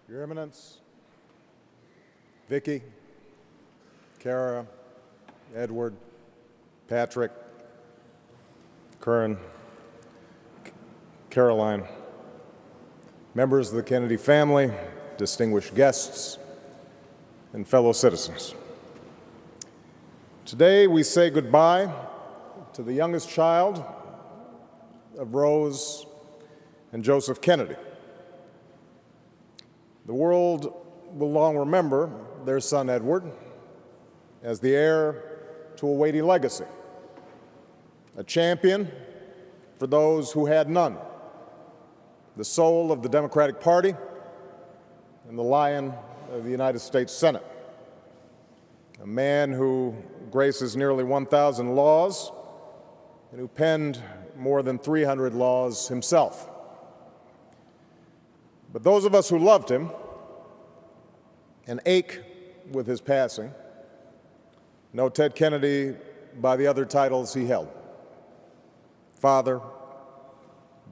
Your Eminence, Vicki, Kara, Edward, Patrick, Curran, Caroline, members of the Kennedy family, distinguished guests, and fellow citizens. Today we say goodbye to the youngest child of Rose and Joseph Kennedy. The world will long remember their son Edward as the heir to a weighty legacy, a champion for those who had none, the soul of the Democratic Party and the lion of the United States Senate, a man who graces nearly 1,000 laws and who penned more than 300 laws himself. But those of us who loved him and ache with his passing know Ted Kennedy by the other titles he held: father,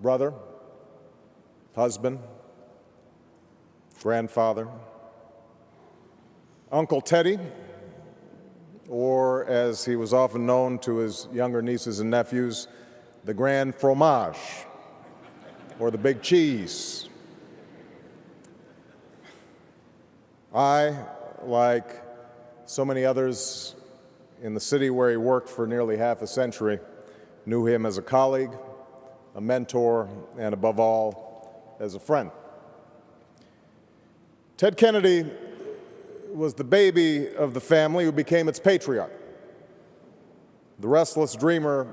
brother, husband, grandfather, Uncle Teddy, or as he was often known to his younger nieces and nephews, the Grand Fromage, or the Big Cheese. I, like so many others in the city where he worked for nearly half a century, knew him as a colleague, a mentor, and above all, as a friend. Ted Kennedy was the baby of the family who became its patriarch, the restless dreamer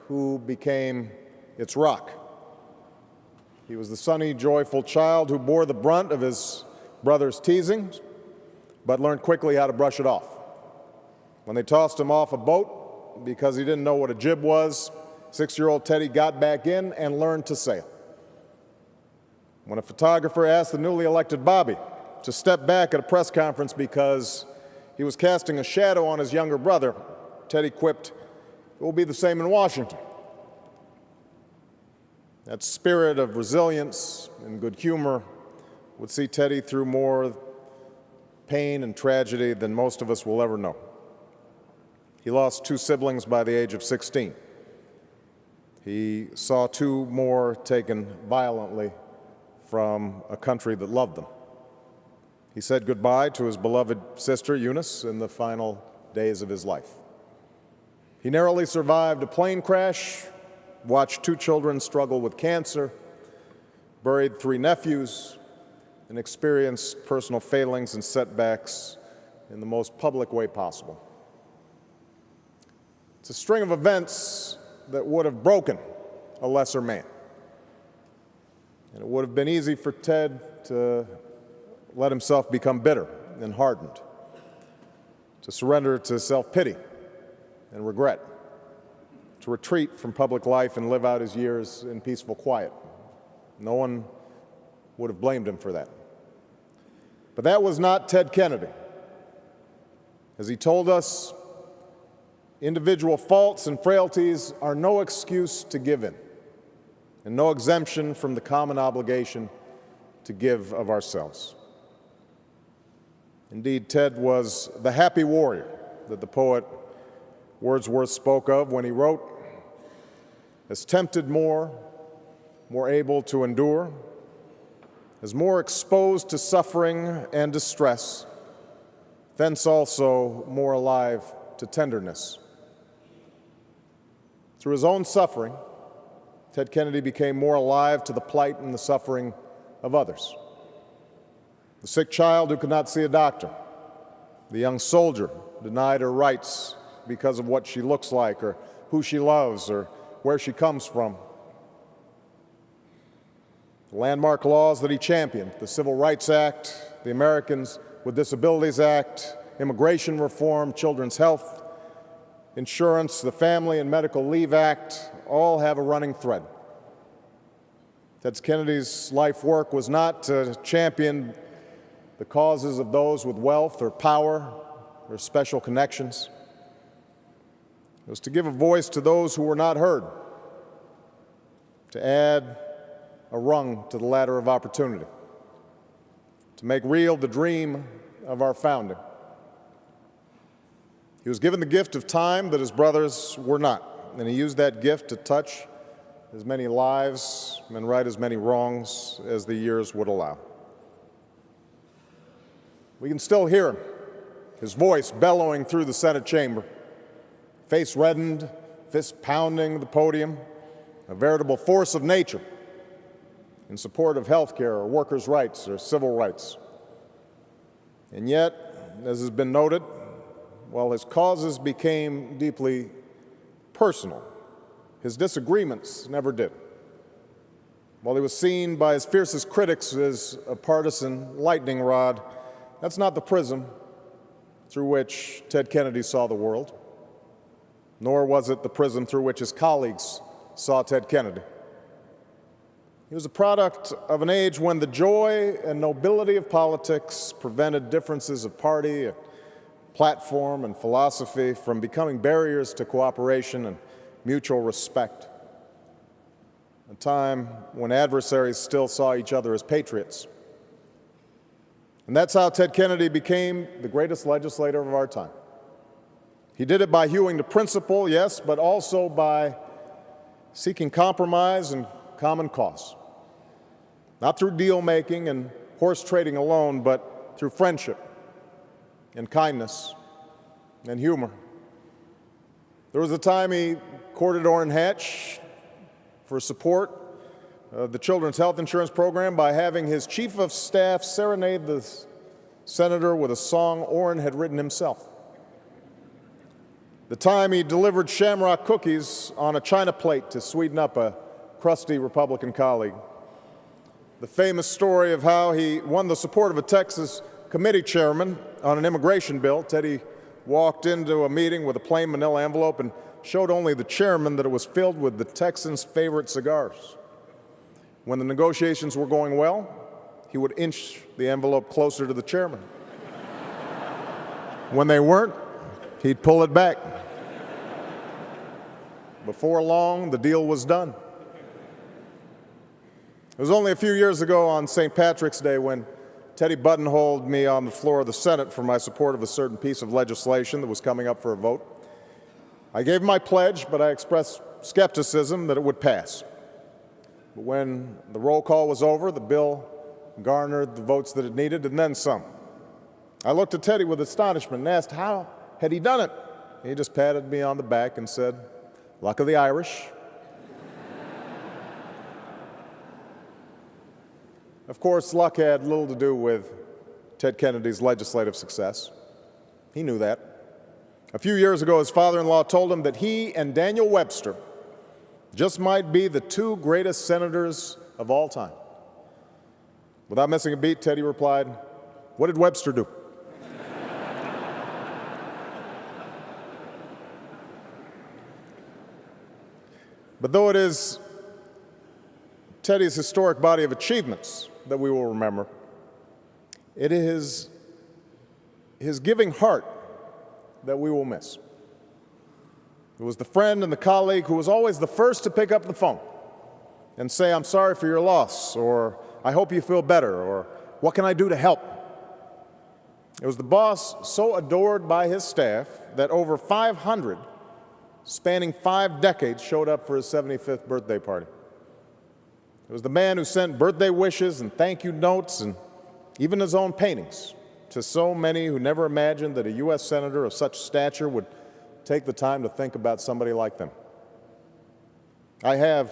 who became its rock. He was the sunny, joyful child who bore the brunt of his brother's teasings, but learned quickly how to brush it off. When they tossed him off a boat because he didn't know what a jib was, 6-year-old Teddy got back in and learned to sail. When a photographer asked the newly elected Bobby to step back at a press conference because he was casting a shadow on his younger brother, Teddy quipped, "It will be the same in Washington." That spirit of resilience and good humor would see Teddy through more pain and tragedy than most of us will ever know. He lost 2 siblings by the age of 16. He saw 2 more taken violently from a country that loved them. He said goodbye to his beloved sister, Eunice, in the final days of his life. He narrowly survived a plane crash, watched 2 children struggle with cancer, buried 3 nephews, and experienced personal failings and setbacks in the most public way possible. It's a string of events that would have broken a lesser man. And it would have been easy for Ted to let himself become bitter and hardened, to surrender to self-pity and regret, to retreat from public life and live out his years in peaceful quiet. No one would have blamed him for that. But that was not Ted Kennedy. As he told us, individual faults and frailties are no excuse to give in, and no exemption from the common obligation to give of ourselves. Indeed, Ted was the happy warrior that the poet Wordsworth spoke of when he wrote, "As tempted more able to endure, as more exposed to suffering and distress, thence also more alive to tenderness." Through his own suffering, Ted Kennedy became more alive to the plight and the suffering of others. The sick child who could not see a doctor, the young soldier denied her rights because of what she looks like or who she loves or where she comes from. The landmark laws that he championed, the Civil Rights Act, the Americans with Disabilities Act, immigration reform, children's health insurance, the Family and Medical Leave Act, all have a running thread. Ted Kennedy's life work was not to champion the causes of those with wealth or power or special connections. It was to give a voice to those who were not heard, to add a rung to the ladder of opportunity. to make real the dream of our founding. He was given the gift of time that his brothers were not, and he used that gift to touch as many lives and right as many wrongs as the years would allow. We can still hear him, his voice bellowing through the Senate chamber, face reddened, fist pounding the podium, a veritable force of nature in support of health care or workers' rights or civil rights. And yet, as has been noted, while his causes became deeply personal, his disagreements never did. While he was seen by his fiercest critics as a partisan lightning rod, that's not the prism through which Ted Kennedy saw the world, nor was it the prism through which his colleagues saw Ted Kennedy. He was a product of an age when the joy and nobility of politics prevented differences of party, platform, and philosophy from becoming barriers to cooperation and mutual respect. A time when adversaries still saw each other as patriots. And that's how Ted Kennedy became the greatest legislator of our time. He did it by hewing to principle, yes, but also by seeking compromise and common cause. Not through deal-making and horse trading alone, but through friendship and kindness and humor. There was a time he courted Orrin Hatch for support of the Children's Health Insurance Program by having his chief of staff serenade the senator with a song Orrin had written himself. The time he delivered shamrock cookies on a china plate to sweeten up a crusty Republican colleague. The famous story of how he won the support of a Texas committee chairman on an immigration bill. Teddy walked into a meeting with a plain manila envelope and showed only the chairman that it was filled with the Texans' favorite cigars. When the negotiations were going well, he would inch the envelope closer to the chairman. When they weren't, he'd pull it back. Before long, the deal was done. It was only a few years ago on St. Patrick's Day when Teddy buttonholed me on the floor of the Senate for my support of a certain piece of legislation that was coming up for a vote. I gave him my pledge, but I expressed skepticism that it would pass. But when the roll call was over, the bill garnered the votes that it needed and then some. I looked at Teddy with astonishment and asked how had he done it. He just patted me on the back and said, "Luck of the Irish." Of course, luck had little to do with Ted Kennedy's legislative success. He knew that. A few years ago, his father-in-law told him that he and Daniel Webster just might be the two greatest senators of all time. Without missing a beat, Teddy replied, "What did Webster do?" But though it is Teddy's historic body of achievements that we will remember, it is his giving heart that we will miss. It was the friend and the colleague who was always the first to pick up the phone and say, "I'm sorry for your loss," or "I hope you feel better," or "What can I do to help?" It was the boss so adored by his staff that over 500, spanning 5 decades, showed up for his 75th birthday party. It was the man who sent birthday wishes and thank you notes and even his own paintings to so many who never imagined that a U.S. senator of such stature would take the time to think about somebody like them. I have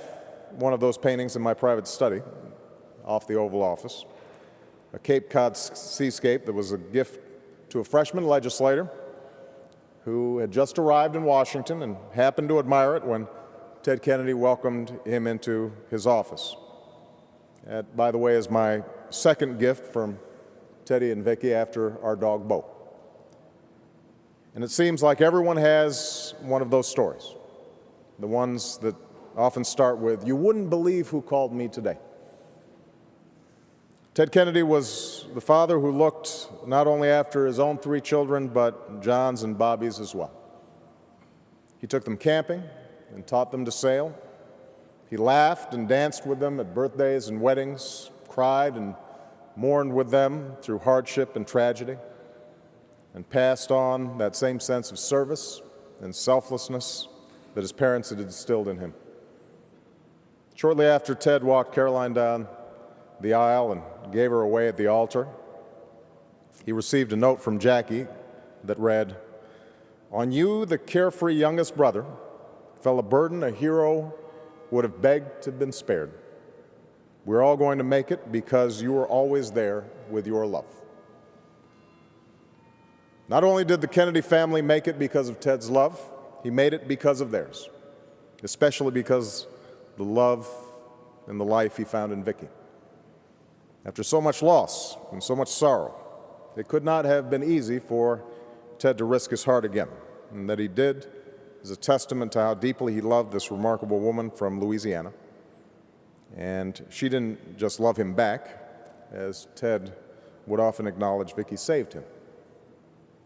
one of those paintings in my private study off the Oval Office, a Cape Cod seascape that was a gift to a freshman legislator who had just arrived in Washington and happened to admire it when Ted Kennedy welcomed him into his office. That, by the way, is my second gift from Teddy and Vicki after our dog Bo. And it seems like everyone has one of those stories, the ones that often start with, "You wouldn't believe who called me today." Ted Kennedy was the father who looked not only after his own 3 children, but John's and Bobby's as well. He took them camping and taught them to sail. He laughed and danced with them at birthdays and weddings, cried and mourned with them through hardship and tragedy, and passed on that same sense of service and selflessness that his parents had instilled in him. Shortly after Ted walked Caroline down the aisle and gave her away at the altar, he received a note from Jackie that read, "On you, the carefree youngest brother, fell a burden a hero would have begged to have been spared. We're all going to make it because you were always there with your love." Not only did the Kennedy family make it because of Ted's love, he made it because of theirs, especially because the love and the life he found in Vicki. After so much loss and so much sorrow, it could not have been easy for Ted to risk his heart again, and that he did is a testament to how deeply he loved this remarkable woman from Louisiana. And she didn't just love him back, as Ted would often acknowledge Vicki saved him.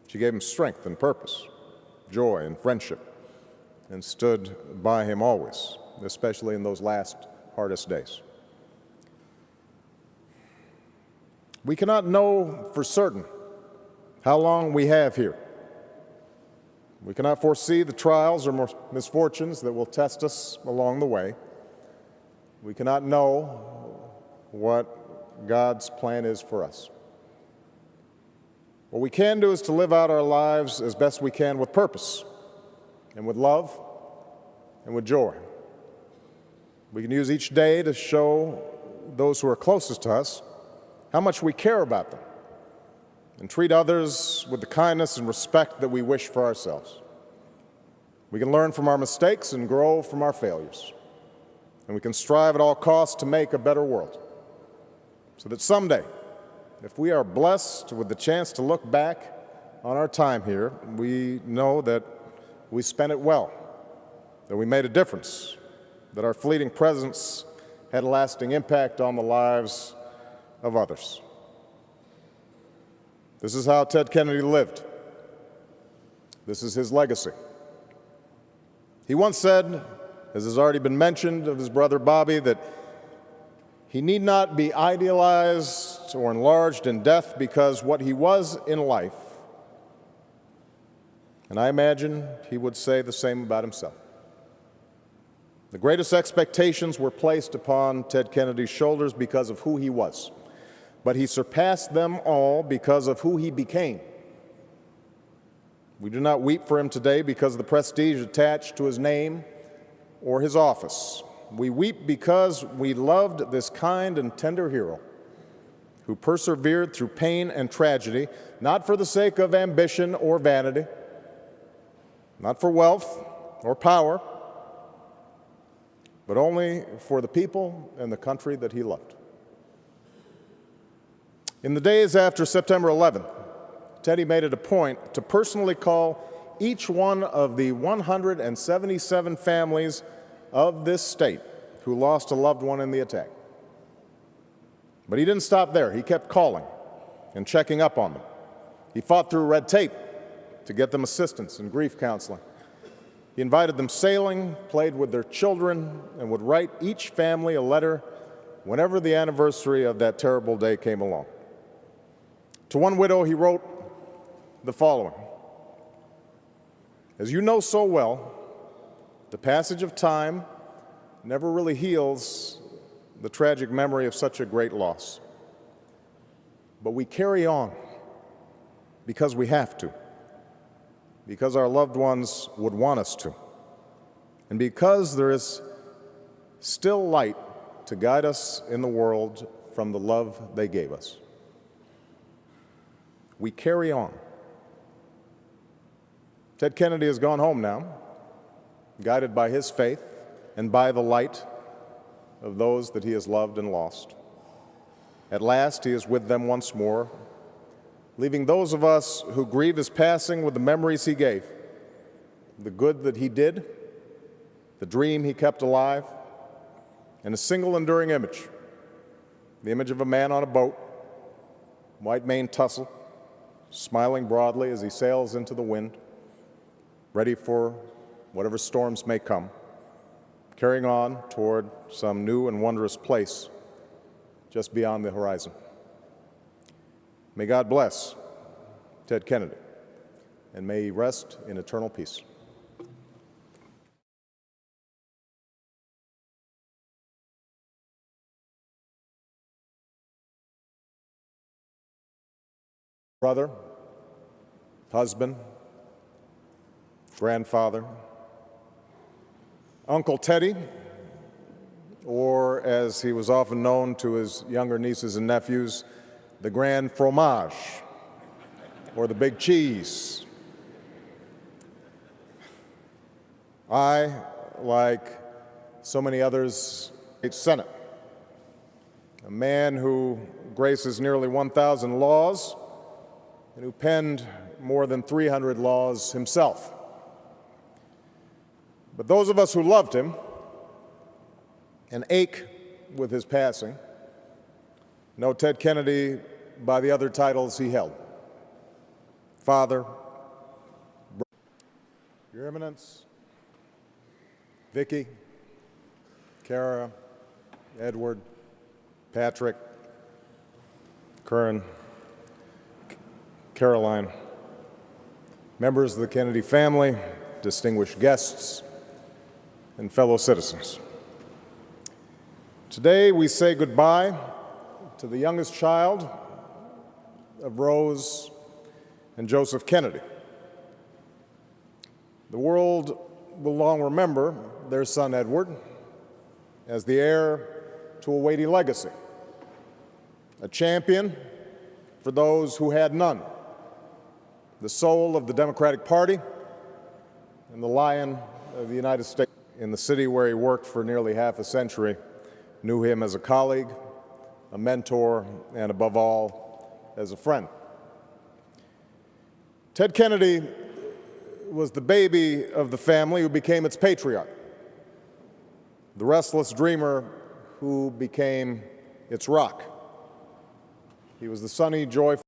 She gave him strength and purpose, joy and friendship, and stood by him always, especially in those last hardest days. We cannot know for certain how long we have here. We cannot foresee the trials or misfortunes that will test us along the way. We cannot know what God's plan is for us. What we can do is to live out our lives as best we can with purpose and with love and with joy. We can use each day to show those who are closest to us how much we care about them and treat others with the kindness and respect that we wish for ourselves. We can learn from our mistakes and grow from our failures. And we can strive at all costs to make a better world, so that someday, if we are blessed with the chance to look back on our time here, we know that we spent it well, that we made a difference, that our fleeting presence had a lasting impact on the lives of others. This is how Ted Kennedy lived. This is his legacy. He once said, as has already been mentioned of his brother Bobby, that he need not be idealized or enlarged in death because what he was in life. And I imagine he would say the same about himself. The greatest expectations were placed upon Ted Kennedy's shoulders because of who he was, but he surpassed them all because of who he became. We do not weep for him today because of the prestige attached to his name or his office. We weep because we loved this kind and tender hero who persevered through pain and tragedy, not for the sake of ambition or vanity, not for wealth or power, but only for the people and the country that he loved. In the days after September 11th, Teddy made it a point to personally call each one of the 177 families of this state who lost a loved one in the attack. But he didn't stop there. He kept calling and checking up on them. He fought through red tape to get them assistance and grief counseling. He invited them sailing, played with their children, and would write each family a letter whenever the anniversary of that terrible day came along. To one widow, he wrote the following: "As you know so well, the passage of time never really heals the tragic memory of such a great loss. But we carry on because we have to, because our loved ones would want us to, and because there is still light to guide us in the world from the love they gave us. We carry on." Ted Kennedy has gone home now, guided by his faith and by the light of those that he has loved and lost. At last, he is with them once more, leaving those of us who grieve his passing with the memories he gave, the good that he did, the dream he kept alive, and a single enduring image, the image of a man on a boat, white mane tussle, smiling broadly as he sails into the wind, ready for whatever storms may come, carrying on toward some new and wondrous place just beyond the horizon. May God bless Ted Kennedy, and may he rest in eternal peace. Brother, husband, grandfather, Uncle Teddy, or as he was often known to his younger nieces and nephews, the Grand Fromage, or the Big Cheese. I, like so many others, Senate, a man who graces nearly 1,000 laws and who penned more than 300 laws himself. But those of us who loved him and ache with his passing know Ted Kennedy by the other titles he held: Father, Your Eminence, Vicki, Kara, Edward, Patrick, Curran, Caroline, members of the Kennedy family, distinguished guests, and fellow citizens. Today we say goodbye to the youngest child of Rose and Joseph Kennedy. The world will long remember their son Edward as the heir to a weighty legacy, a champion for those who had none, the soul of the Democratic Party, and the lion of the United States. In the city where he worked for nearly half a century, knew him as a colleague, a mentor, and above all, as a friend. Ted Kennedy was the baby of the family who became its patriarch, the restless dreamer who became its rock. He was the sunny, joyful